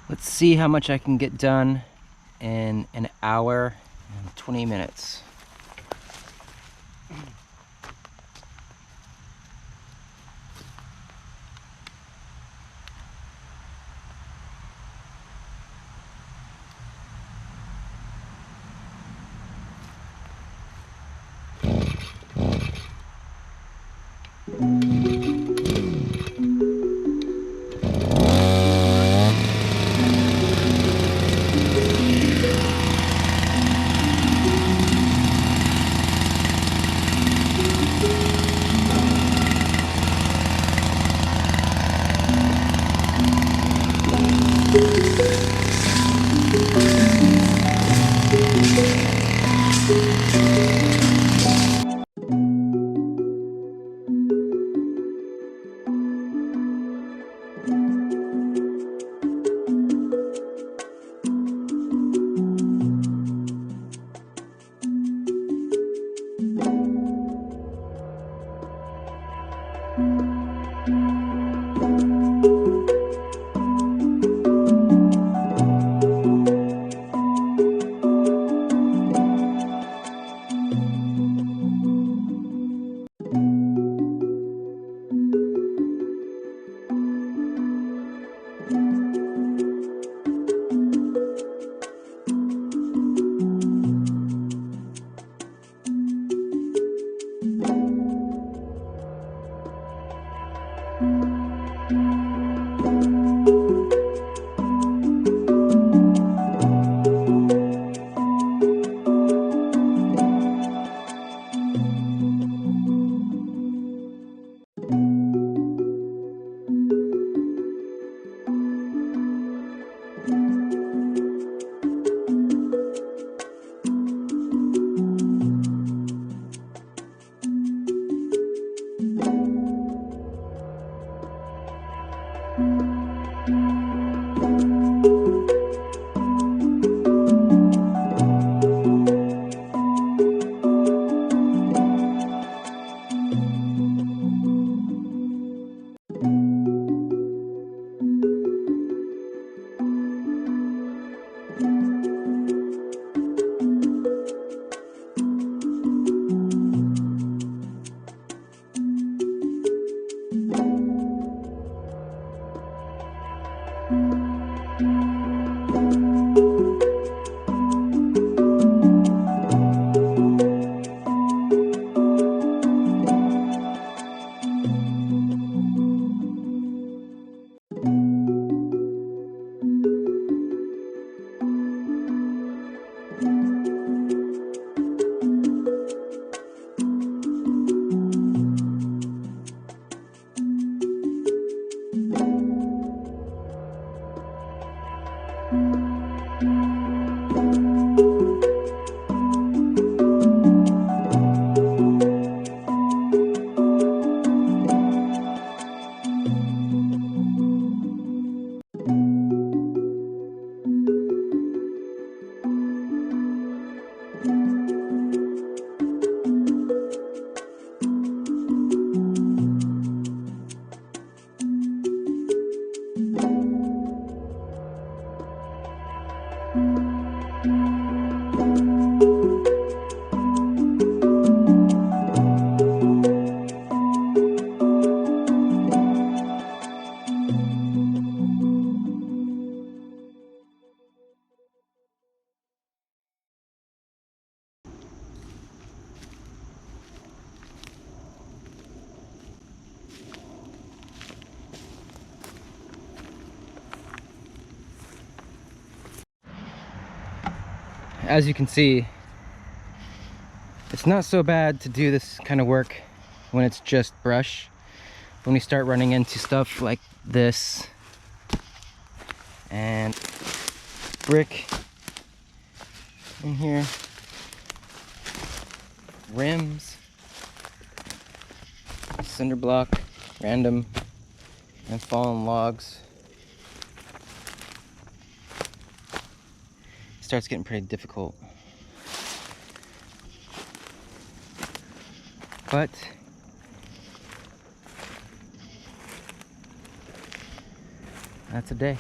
Let's see how much I can get done in an hour and 20 minutes. As you can see, it's not so bad to do this kind of work when it's just brush. When we start running into stuff like this and brick in here, rims, cinder block, random and fallen logs, it starts getting pretty difficult. But that's a day.